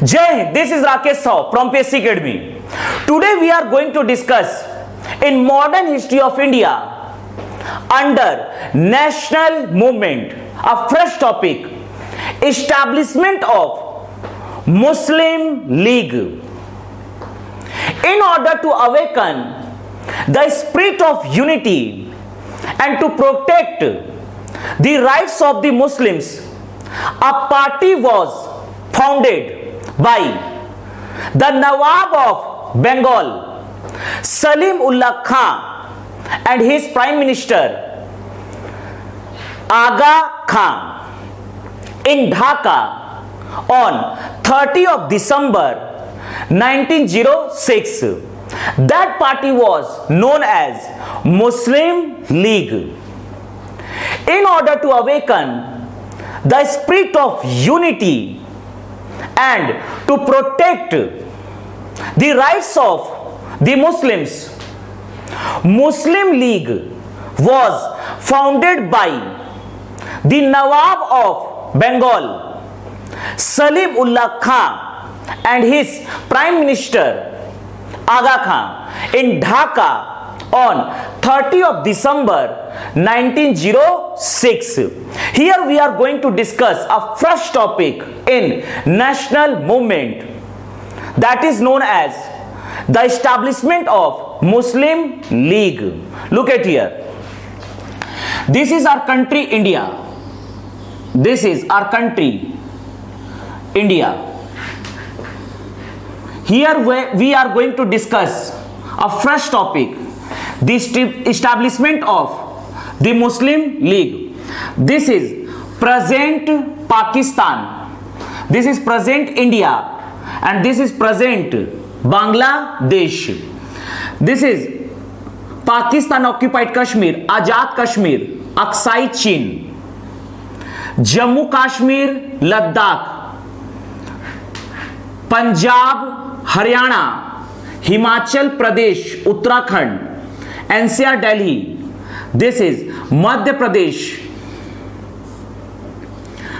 Jai Hind, this is Rakesh Sahu from PSC Academy. Today we are going to discuss in modern history of India under national movement a fresh topic, establishment of Muslim League. In order to awaken the spirit of unity and to protect the rights of the Muslims, a party was founded by the Nawab of Bengal, Salim Ullah Khan, and his Prime Minister Aga Khan in Dhaka on 30 of December 1906. That party was known as Muslim League. In order to awaken the spirit of unity and to protect the rights of the Muslims, Muslim League was founded by the Nawab of Bengal, Salim Ullah Khan, and his Prime Minister Aga Khan in Dhaka on 30 of December 1906. Here we are going to discuss a fresh topic in national movement, that is known as the establishment of Muslim League. Look at here. This is our country India. This is our country India. Here we are going to discuss a fresh topic, the establishment of the Muslim League. This is present Pakistan, this is present India, and this is present Bangladesh. This is Pakistan occupied Kashmir, Azad Kashmir, Aksai Chin, Jammu Kashmir, Ladakh, Punjab, Haryana, Himachal Pradesh, Uttarakhand, NCR Delhi. This is Madhya Pradesh,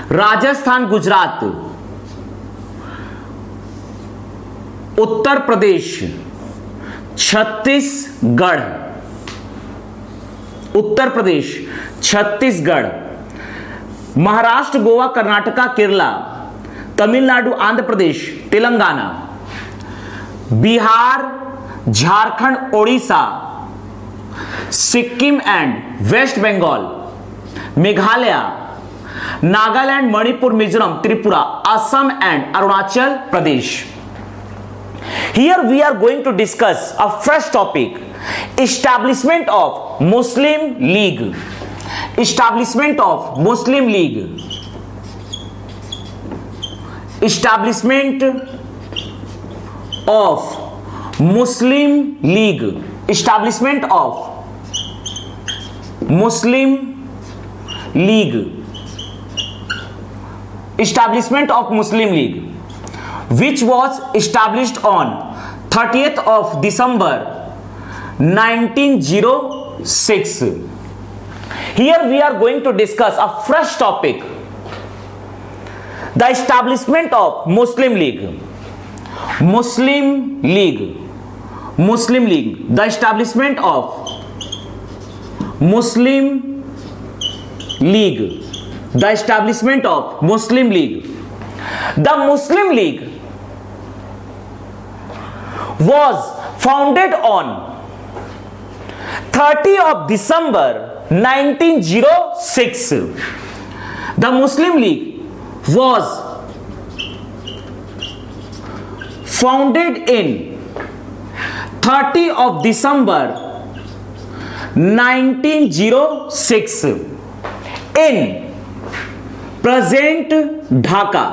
Rajasthan, Gujarat, Uttar Pradesh, Chhattisgarh, Uttar Pradesh, Chhattisgarh, Maharashtra, Goa, Karnataka, Kerala, Tamil Nadu, Andhra Pradesh, Telangana, Bihar, Jharkhand, Odisha, Sikkim and West Bengal, Meghalaya, Nagaland, Manipur, Mizoram, Tripura, Assam and Arunachal Pradesh. Here we are going to discuss a fresh topic, establishment of Muslim League. Establishment of Muslim League. Establishment of Muslim League. Establishment of Muslim League. Establishment of Muslim League, which was established on 30th of December 1906. Here we are going to discuss a fresh topic, the establishment of Muslim League. Muslim League. Muslim League. The establishment of Muslim League. The establishment of Muslim League. The Muslim League was founded on 30 of December 1906. The Muslim League was founded in 30 of December 1906 in present Dhaka.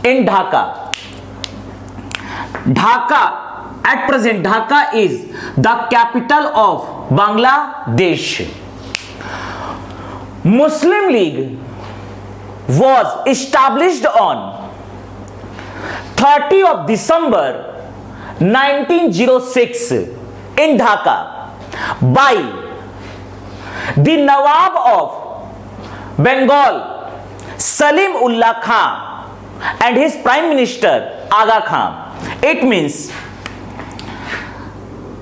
In Dhaka. Dhaka, at present Dhaka is the capital of Bangladesh. Muslim League was established on 30 of December 1906 in Dhaka by the Nawab of Bengal, Salim Ullah Khan and his Prime Minister Aga Khan. It means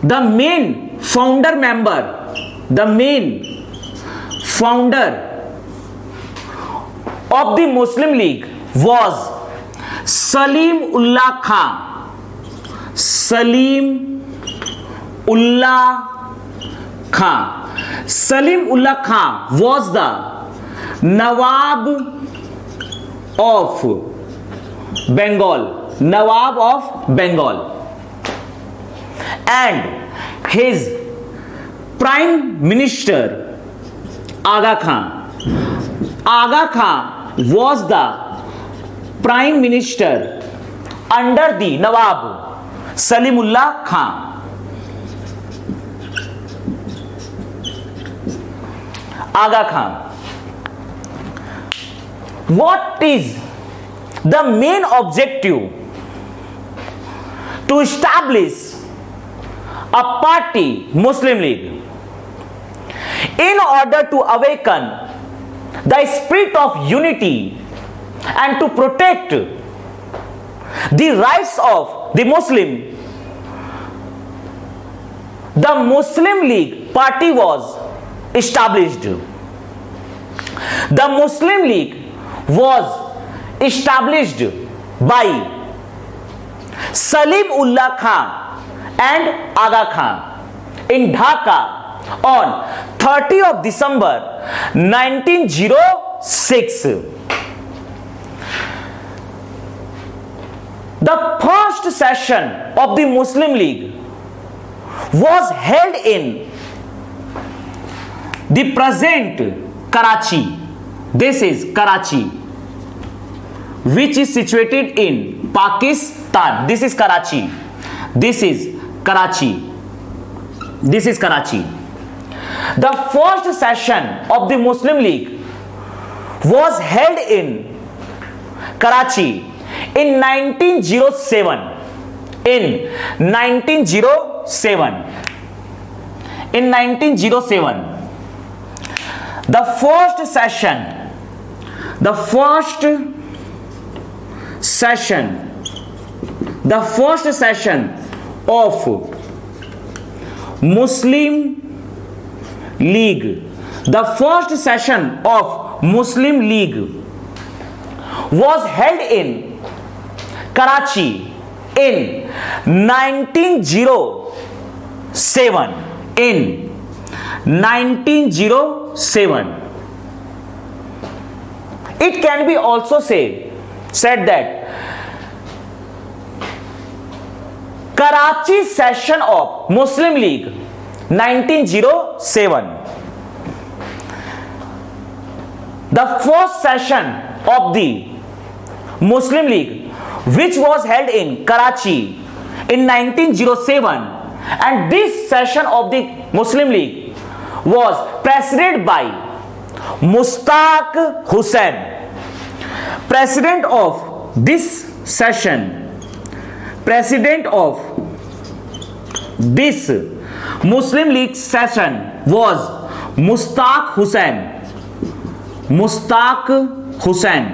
the main founder member, the main founder of the Muslim League was Salim Ullah Khan. Salim Ullah Khan. Salim Ullah Khan was the Nawab of Bengal. Nawab of Bengal. And his Prime Minister Aga Khan. Aga Khan was the Prime Minister under the Nawab Salimullah Khan. Aga Khan. What is the main objective to establish a party, Muslim League? In order to awaken the spirit of unity and to protect the rights of the Muslim League party was established. The Muslim League was established by Salim Ullah Khan and Aga Khan in Dhaka on 30 of December 1906. The first session of the Muslim League was held in the present Karachi. This is Karachi, which is situated in Pakistan. This is Karachi. This is Karachi. This is Karachi. The first session of the Muslim League was held in Karachi in 1907. In 1907. In 1907. The first session of Muslim League. The first session of Muslim League was held in Karachi in 1907. In 1907. It can be also said that Karachi session of Muslim League 1907. The first session of the Muslim League, which was held in Karachi in 1907, and this session of the Muslim League was presided by Mushtaq Hussain. President of this session, president of this Muslim League session was Mushtaq Hussain. Mushtaq Hussain.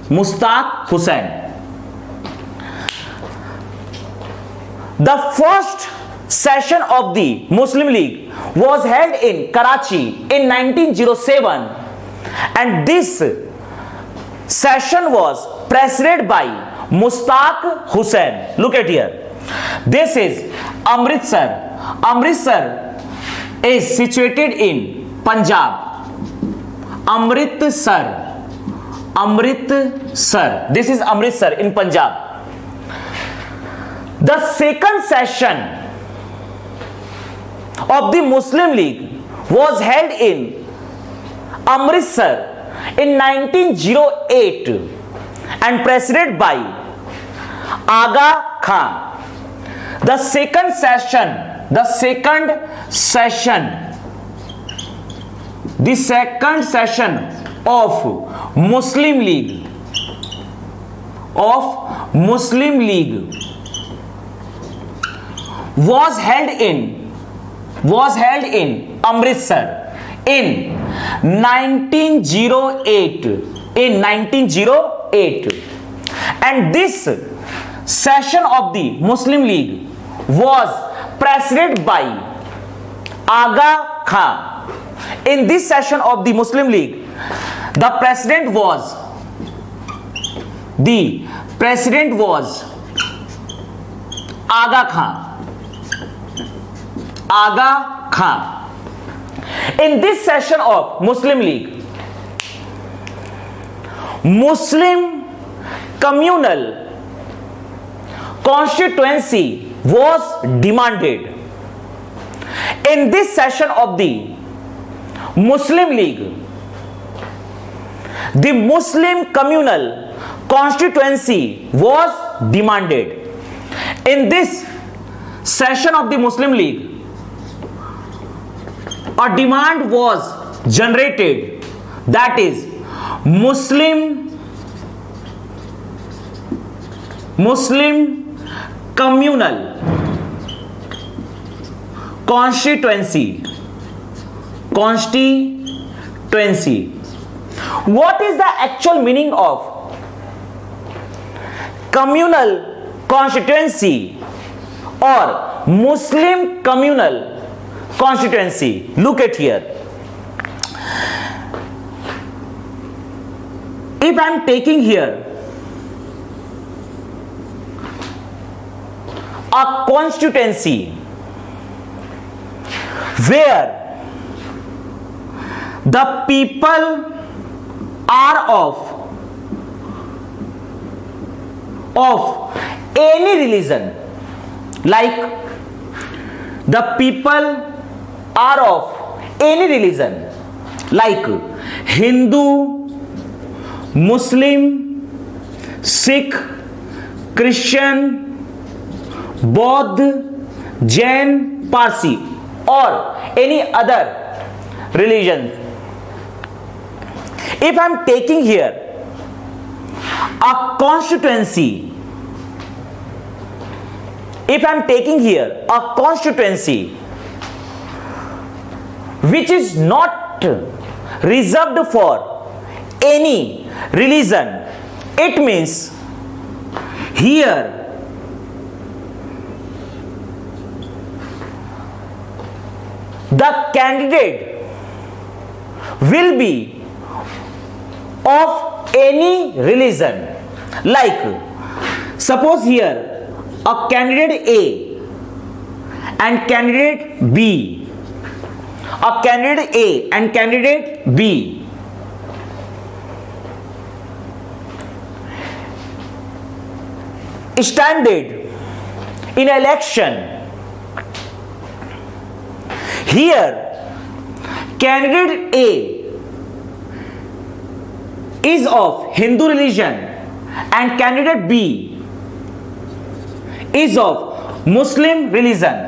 Mushtaq Hussain. The first session of the Muslim League was held in Karachi in 1907, and this session was presided by Mushtaq Hussain. Look at here. This is Amritsar. Amritsar is situated in Punjab. Amritsar. Amritsar. This is Amritsar in Punjab. The second session of the Muslim League was held in Amritsar in 1908 and presided by Aga Khan. The second session of Muslim League was held in Amritsar in 1908. in 1908, and this session of the Muslim League was presided by Aga Khan. In this session of the Muslim League, the president was Aga Khan. Aga Khan. In this session of Muslim League, Muslim communal constituency was demanded. In this session of the Muslim League, the Muslim communal constituency was demanded. In this session of the Muslim League, a demand was generated, that is Muslim communal constituency. What is the actual meaning of communal constituency or Muslim communal constituency? Look at here. If I am taking here a constituency where the people are of any religion, like the people are of any religion like Hindu, Muslim, Sikh, Christian, Bauddha, Jain, Parsi or any other religion. If I am taking here a constituency, which is not reserved for any religion, it means here the candidate will be of any religion. Like suppose here a candidate A and candidate B, a candidate A and candidate B standard in election. Here candidate A is of Hindu religion and candidate B is of Muslim religion.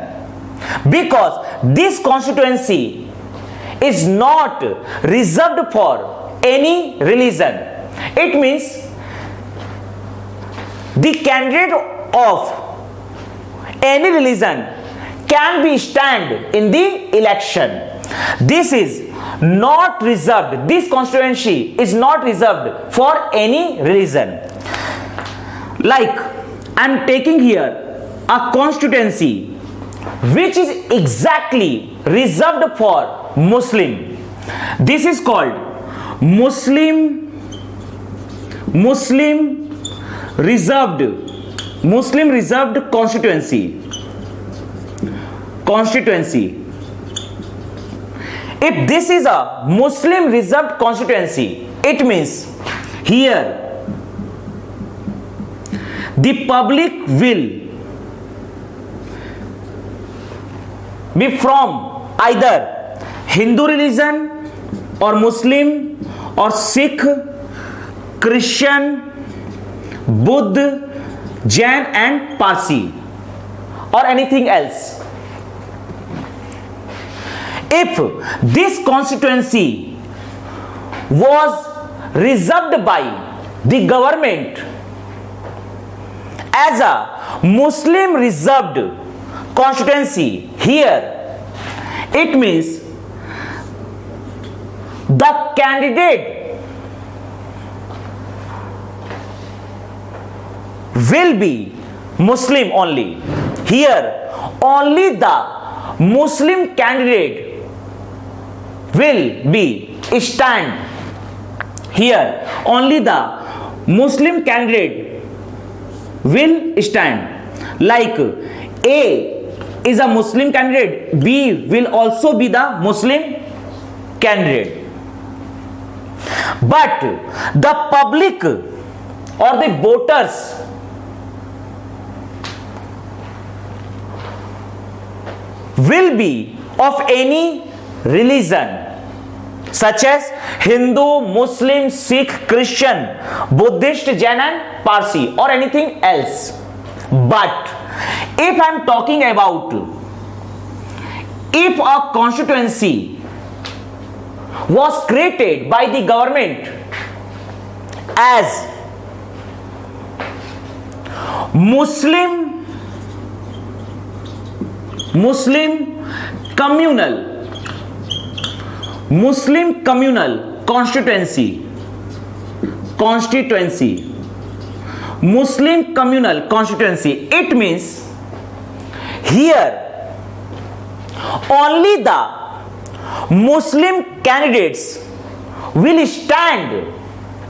Because this constituency is not reserved for any religion, it means the candidate of any religion can be stand in the election. This is not reserved, this constituency is not reserved for any religion. Like I am taking here a constituency which is exactly reserved for Muslim. This is called Muslim reserved constituency. If this is a Muslim reserved constituency, it means here the public will be from either Hindu religion or Muslim or Sikh, Christian, Buddha, Jain and Parsi or anything else. If this constituency was reserved by the government as a Muslim reserved constituency, here it means the candidate will be Muslim only. Here, only the Muslim candidate will be stand. Here, only the Muslim candidate will stand. Like A is a Muslim candidate, B will also be the Muslim candidate. But the public or the voters will be of any religion such as Hindu, Muslim, Sikh, Christian, Buddhist, Jain and Parsi or anything else. But if I am talking about if a constituency was created by the government as Muslim communal constituency, Muslim communal constituency, it means here only the Muslim candidates will stand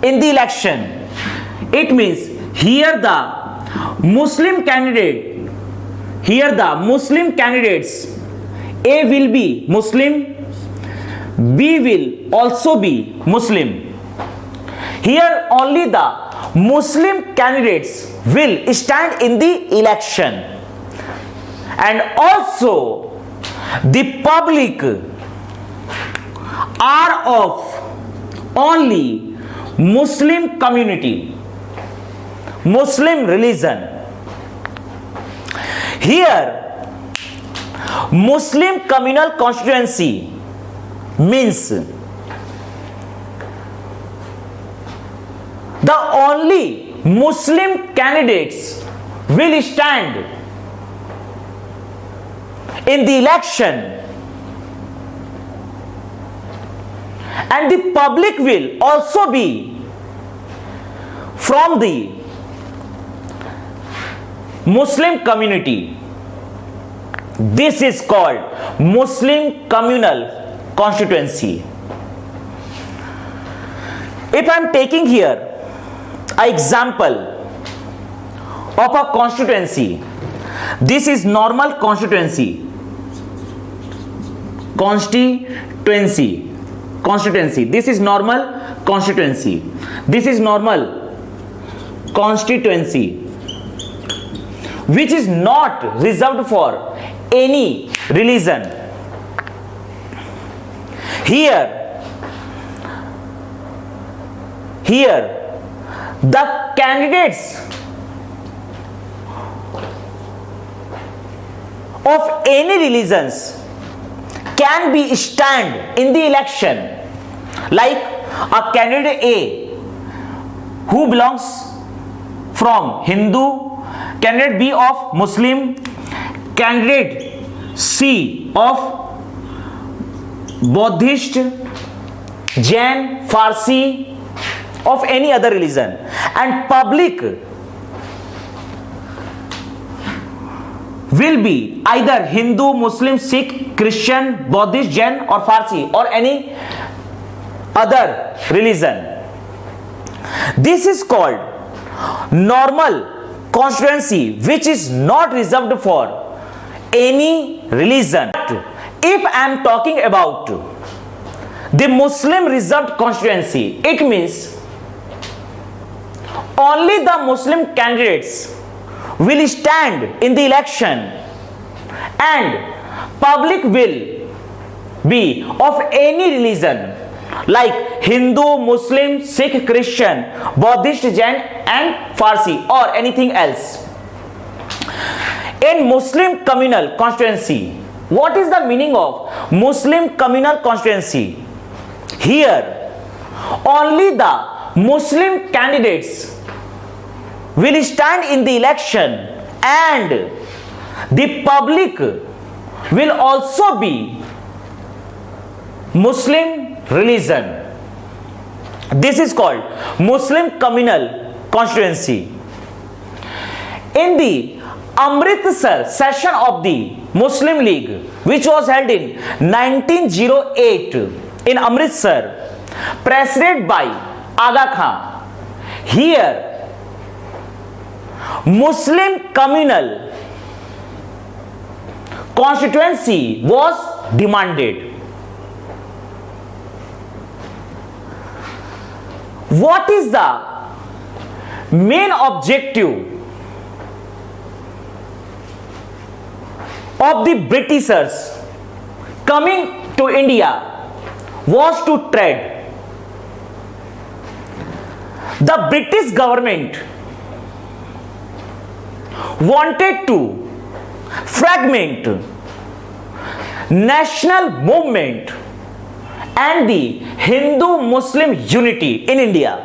in the election. It means here the Muslim candidates, A will be Muslim, B will also be Muslim. Here only the Muslim candidates will stand in the election, and also the public are of only Muslim community, Muslim religion. Here Muslim communal constituency means the only Muslim candidates will stand in the election, and the public will also be from the Muslim community. This is called Muslim communal constituency. If I am taking here an example of a constituency, this is normal constituency. This is normal constituency. This is normal constituency, which is not reserved for any religion. Here the candidates of any religions can be stand in the election, like a candidate A who belongs from Hindu, candidate B of Muslim, candidate C of Buddhist, Jain, Farsi, of any other religion, and public will be either Hindu, Muslim, Sikh, Christian, Buddhist, Jain or Farsi or any other religion. This is called normal constituency, which is not reserved for any religion. If I am talking about the Muslim reserved constituency, it means only the Muslim candidates will stand in the election, and public will be of any religion like Hindu, Muslim, Sikh, Christian, Buddhist, Jain and Farsi or anything else. In Muslim communal constituency, what is the meaning of Muslim communal constituency? Here only the Muslim candidates will stand in the election, and the public will also be Muslim religion. This is called Muslim communal constituency. in the Amritsar session of the Muslim League, which was held in 1908 in Amritsar, presided by Aga Khan. Here, Muslim communal constituency was demanded. What is the main objective of the Britishers coming to India was to trade. The British government wanted to fragment national movement and the Hindu-Muslim unity in India.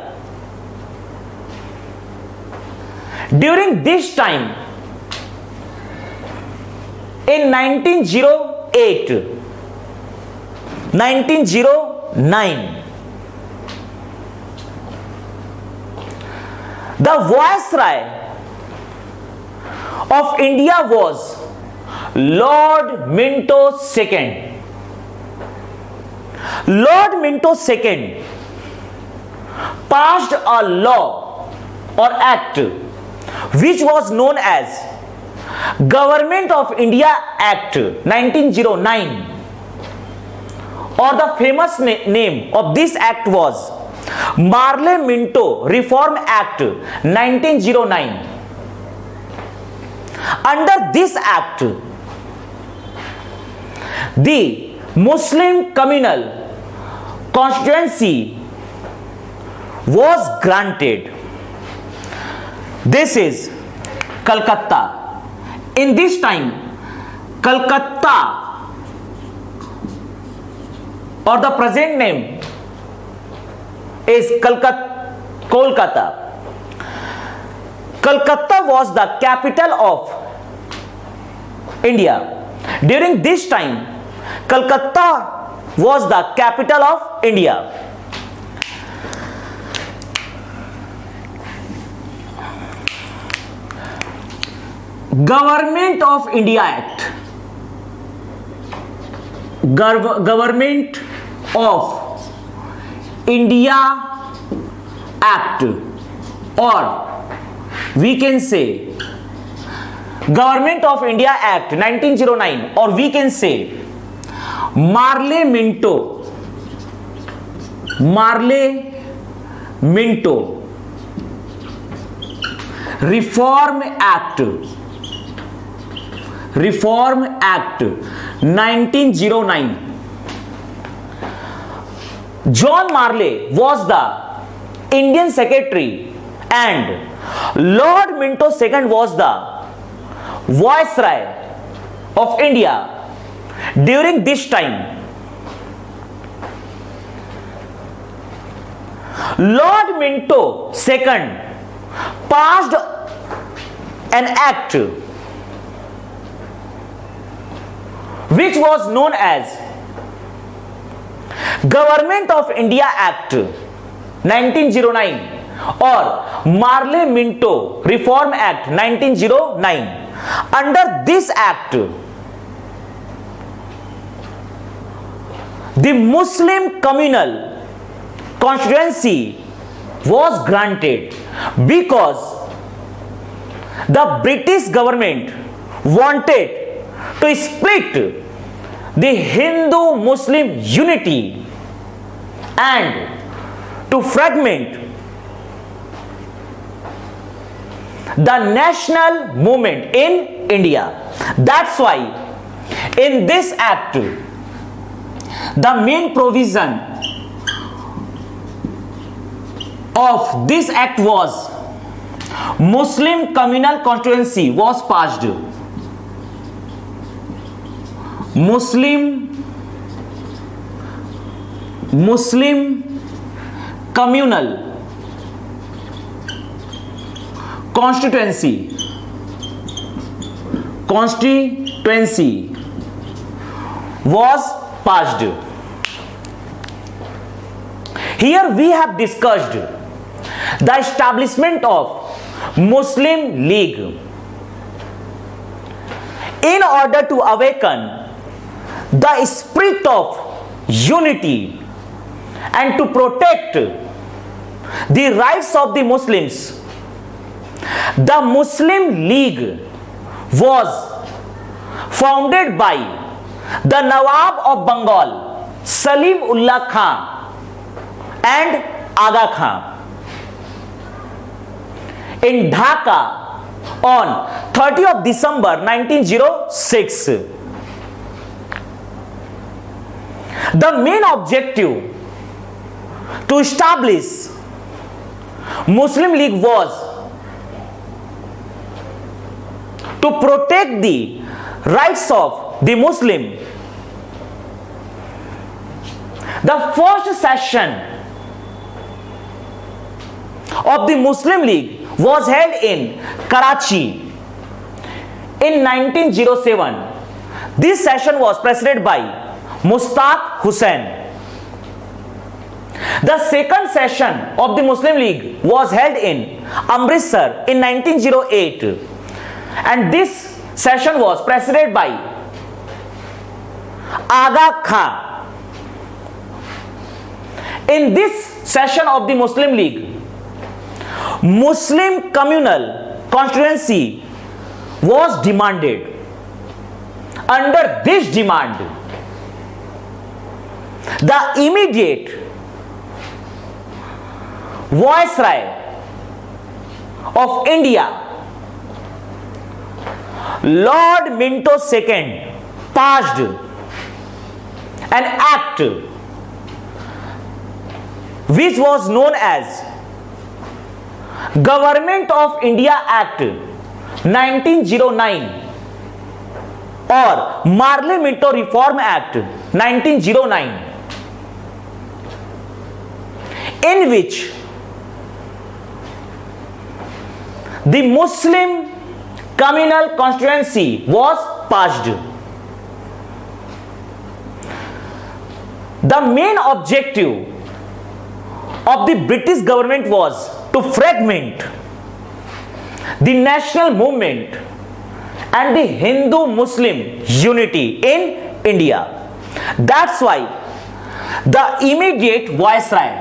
During this time, in 1908, 1909, the Viceroy of India was Lord Minto II. Lord Minto II passed a law or act which was known as Government of India Act 1909, or the famous name of this act was Marley-Minto Reform Act 1909. Under this act, the Muslim communal constituency was granted. This is Calcutta. In this time, Calcutta, or the present name is Kolkata. Calcutta was the capital of India. During this time, Calcutta was the capital of India. Government of India Act. Government of India Act, or we can say Government of India Act 1909, or we can say Marley-Minto Reform Act 1909. John Marley was the Indian Secretary and Lord Minto II was the Viceroy of India during this time. Lord Minto II passed an act which was known as Government of India Act 1909 or Marley-Minto Reform Act 1909. Under this act, the Muslim communal constituency was granted because the British government wanted to split the Hindu-Muslim unity and to fragment the national movement in India. That's why in this act, the main provision of this act was Muslim communal constituency was passed. Muslim communal constituency was passed. Here we have discussed the establishment of Muslim League in order to awaken the spirit of unity and to protect the rights of the Muslims, the Muslim League was founded by the Nawab of Bengal, Salim Ullah Khan and Aga Khan in Dhaka on 30th of December 1906. The main objective to establish Muslim League was to protect the rights of the Muslim. The first session of the Muslim League was held in Karachi in 1907. This session was presided by Mushtaq Hussain. The second session of the Muslim League was held in Amritsar in 1908, and this session was presided by Aga Khan. In this session of the Muslim League, Muslim communal constituency was demanded. Under this demand, the immediate Viceroy of India, Lord Minto II, passed an act which was known as Government of India Act 1909 or Marley Minto Reform Act 1909, in which the Muslim communal constituency was passed. The main objective of the British government was to fragment the national movement and the Hindu-Muslim unity in India. That's why the immediate Viceroy,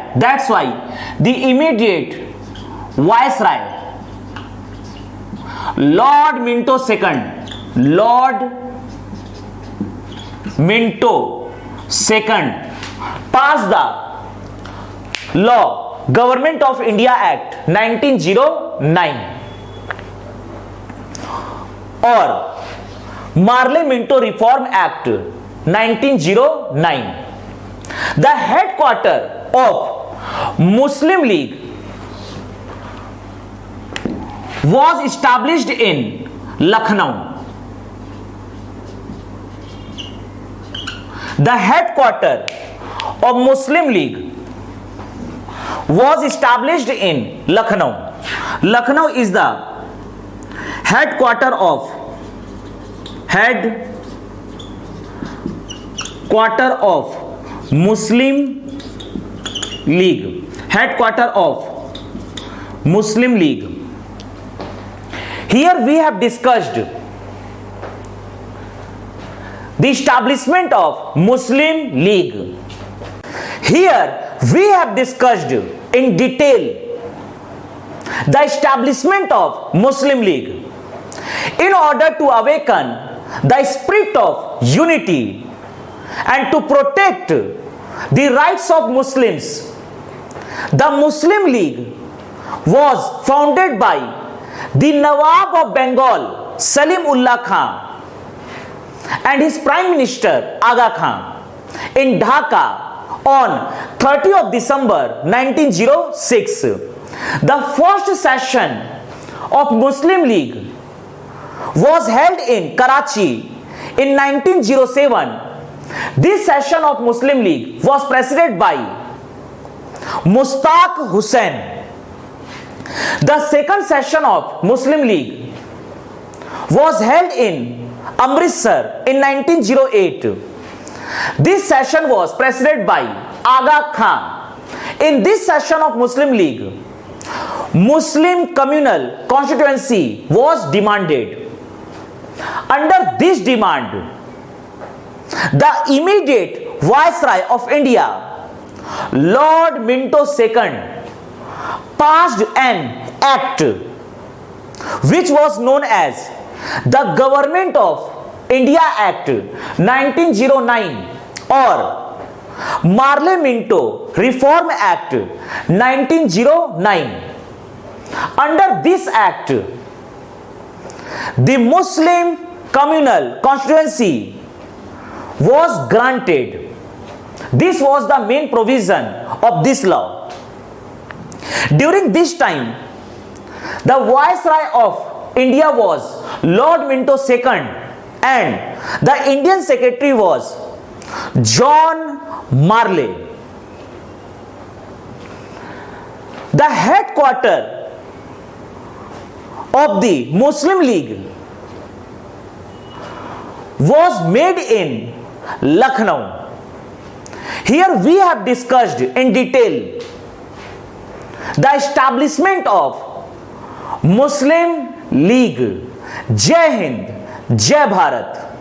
Lord Minto II, passed the law Government of India Act 1909 or Marley Minto Reform Act 1909. The headquarters of Muslim League was established in Lucknow. The headquarters of Muslim League was established in Lucknow. Lucknow is the headquarters of Muslim League. Headquarters of Muslim League. Here we have discussed the establishment of Muslim League. Here we have discussed in detail the establishment of Muslim League in order to awaken the spirit of unity and to protect the rights of Muslims. The Muslim League was founded by the Nawab of Bengal, Salim Ullah Khan, and his Prime Minister Aga Khan in Dhaka on 30th of December 1906. The first session of Muslim League was held in Karachi in 1907. This session of Muslim League was presided by Mushtaq Hussain. The second session of Muslim League was held in Amritsar in 1908. This session was presided by Aga Khan. In this session of Muslim League, Muslim communal constituency was demanded. Under this demand, the immediate Viceroy of India, Lord Minto II, passed an act which was known as the Government of India Act 1909 or Marley Minto Reform Act 1909. Under this act, the Muslim communal constituency was granted. This was the main provision of this law. During this time, the Viceroy of India was Lord Minto II and the Indian Secretary was John Marley. The headquarters of the Muslim League was made in Lucknow. Here we have discussed in detail the establishment of Muslim League. Jai Hind, Jai Bharat.